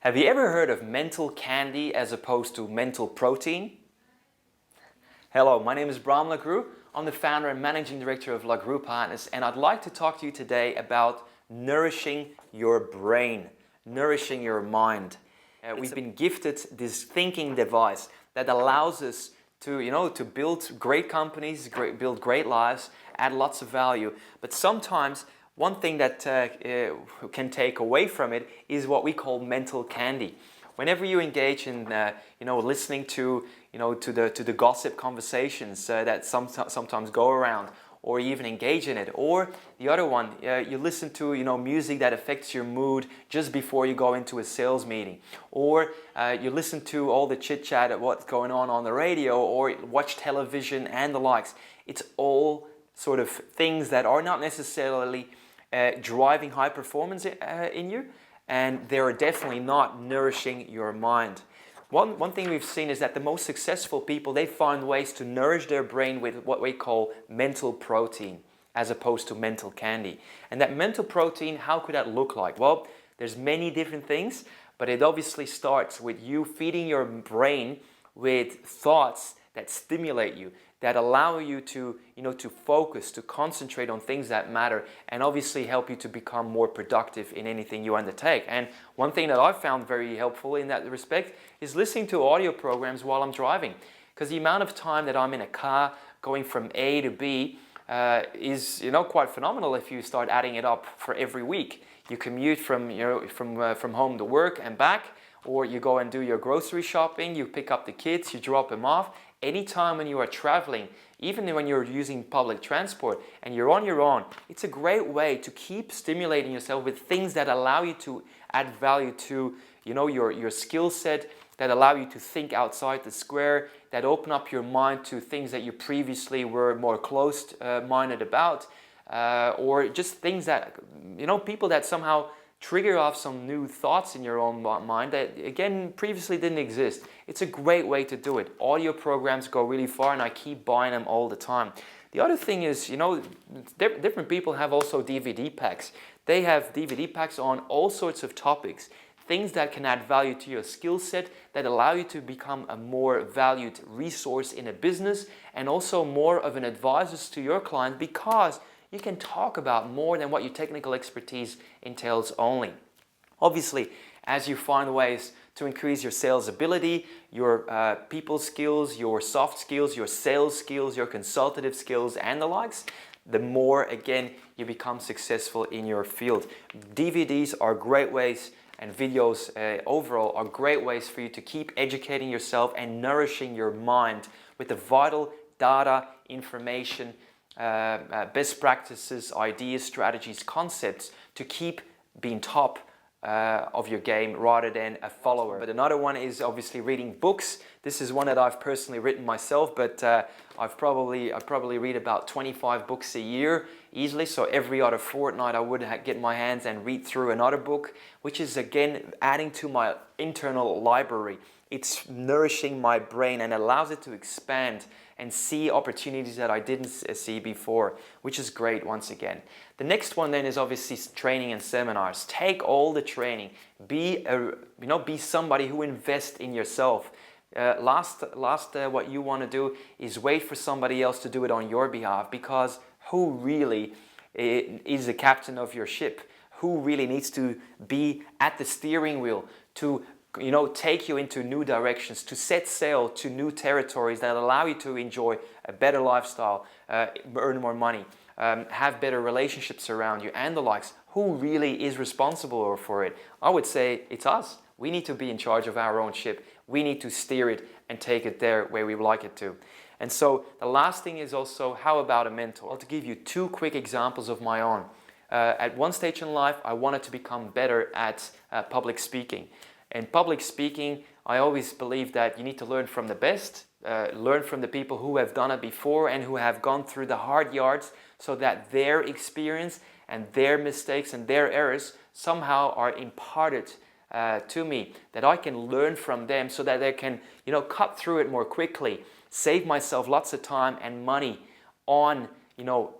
Have you ever heard of mental candy as opposed to mental protein? Hello, my name is Bram Lagrou. I'm the founder and managing director of Lagrou Partners, and I'd like to talk to you today about nourishing your brain, nourishing your mind. We've been gifted this thinking device that allows us to build great companies, build great lives, add lots of value. But sometimes one thing that can take away from it is what we call mental candy. Whenever you engage in listening to the gossip conversations that sometimes go around, or even engage in it, or the other one, you listen to music that affects your mood just before you go into a sales meeting, or you listen to all the chit chat of what's going on the radio, or watch television and the likes. It's all sort of things that are not necessarily driving high performance in you, and they're definitely not nourishing your mind. One thing we've seen is that the most successful people, they find ways to nourish their brain with what we call mental protein as opposed to mental candy. And that mental protein, how could that look like? Well, there's many different things, but it obviously starts with you feeding your brain with thoughts that stimulate you, that allow you to focus, to concentrate on things that matter, and obviously help you to become more productive in anything you undertake. And one thing that I've found very helpful in that respect is listening to audio programs while I'm driving, because the amount of time that I'm in a car going from A to B is quite phenomenal if you start adding it up for every week. You commute from home to work and back, or you go and do your grocery shopping, you pick up the kids, you drop them off. Anytime when you are traveling, even when you're using public transport and you're on your own, it's a great way to keep stimulating yourself with things that allow you to add value to your skill set, that allow you to think outside the square, that open up your mind to things that you previously were more closed-minded about, or just things that, people that somehow trigger off some new thoughts in your own mind that, again, previously didn't exist. It's a great way to do it. Audio programs go really far, and I keep buying them all the time. The other thing is, different people have also DVD packs. They have DVD packs on all sorts of topics, things that can add value to your skill set, that allow you to become a more valued resource in a business, and also more of an advisor to your client, because you can talk about more than what your technical expertise entails only. Obviously, as you find ways to increase your sales ability, your people skills, your soft skills, your sales skills, your consultative skills, and the likes, the more, again, you become successful in your field. DVDs are great ways, and videos overall are great ways for you to keep educating yourself and nourishing your mind with the vital data, information, best practices, ideas, strategies, concepts to keep being top of your game rather than a follower. But another one is obviously reading books. This is one that I've personally written myself, but I probably read about 25 books a year easily. So every other fortnight I would get my hands and read through another book, which is again adding to my internal library. It's nourishing my brain and allows it to expand and see opportunities that I didn't see before, which is great once again. The next one then is obviously training and seminars. Take all the training. Be somebody who invests in yourself. What you want to do is wait for somebody else to do it on your behalf, because who really is the captain of your ship? Who really needs to be at the steering wheel to take you into new directions, to set sail to new territories that allow you to enjoy a better lifestyle, earn more money, have better relationships around you, and the likes? Who really is responsible for it? I would say it's us. We need to be in charge of our own ship. We need to steer it and take it there where we would like it to. And so the last thing is also, how about a mentor? I'll give you two quick examples of my own. At one stage in life, I wanted to become better at public speaking. In public speaking, I always believe that you need to learn from the best, learn from the people who have done it before and who have gone through the hard yards, so that their experience and their mistakes and their errors somehow are imparted to me, that I can learn from them so that they can cut through it more quickly, save myself lots of time and money on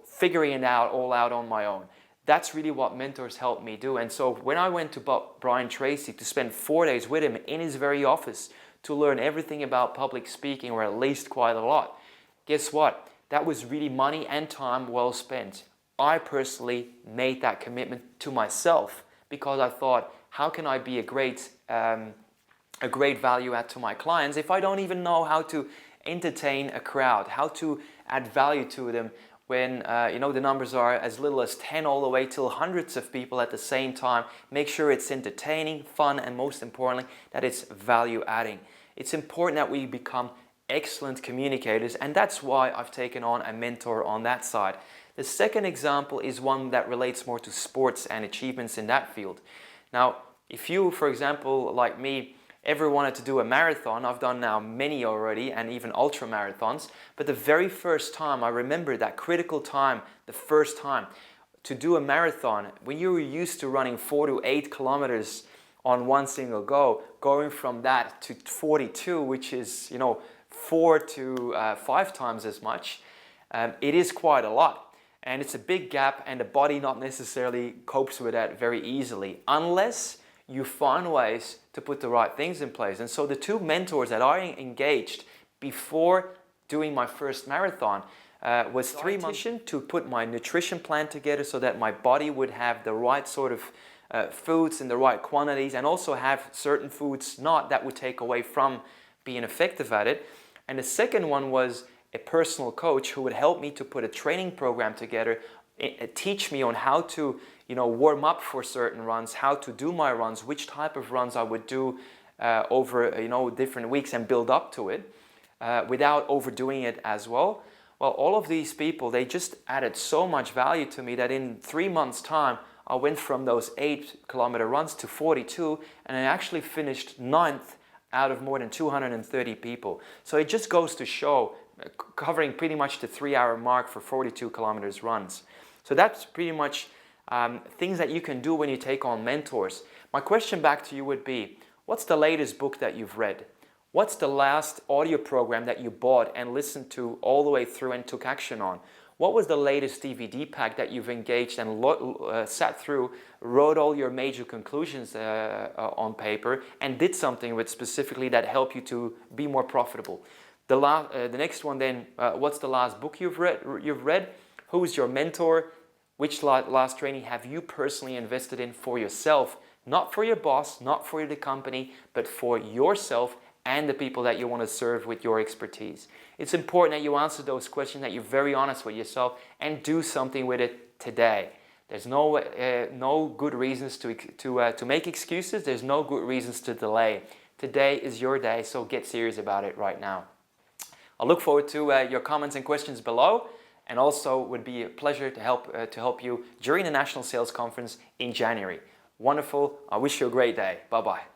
figuring it all out on my own. That's really what mentors help me do. And so when I went to Brian Tracy to spend 4 days with him in his very office to learn everything about public speaking, or at least quite a lot, guess what? That was really money and time well spent. I personally made that commitment to myself because I thought, how can I be a great value add to my clients if I don't even know how to entertain a crowd, how to add value to them when the numbers are as little as 10 all the way till hundreds of people at the same time. Make sure it's entertaining, fun, and most importantly, that it's value adding. It's important that we become excellent communicators, and that's why I've taken on a mentor on that side. The second example is one that relates more to sports and achievements in that field. Now, if you, for example, like me, ever wanted to do a marathon, I've done now many already, and even ultra marathons, but the very first time, I remember that critical time, the first time to do a marathon, when you were used to running 4 to 8 kilometers on one single go, going from that to 42, which is 4 to 5 times as much, it is quite a lot. And it's a big gap, and the body not necessarily copes with that very easily unless you find ways to put the right things in place. And so the two mentors that I engaged before doing my first marathon was 3 months to put my nutrition plan together so that my body would have the right sort of foods in the right quantities, and also have certain foods that would take away from being effective at it. And the second one was a personal coach who would help me to put a training program together, teach me on how to warm up for certain runs, how to do my runs, which type of runs I would do over different weeks and build up to it without overdoing it as well. Well, all of these people, they just added so much value to me that in 3 months' time, I went from those 8-kilometer runs to 42, and I actually finished 9th out of more than 230 people. So it just goes to show, covering pretty much the 3-hour mark for 42 kilometers runs. So that's pretty much things that you can do when you take on mentors. My question back to you would be, what's the latest book that you've read? What's the last audio program that you bought and listened to all the way through and took action on? What was the latest DVD pack that you've engaged and sat through, wrote all your major conclusions on paper, and did something with specifically that helped you to be more profitable? The next one then, what's the last book you've read? Who's your mentor? Which last training have you personally invested in for yourself? Not for your boss, not for the company, but for yourself and the people that you want to serve with your expertise. It's important that you answer those questions, that you're very honest with yourself, and do something with it today. There's no good reasons to make excuses. There's no good reasons to delay. Today is your day, so get serious about it right now. I look forward to your comments and questions below, and also would be a pleasure to help you during the National Sales Conference in January. Wonderful. I wish you a great day. Bye-bye.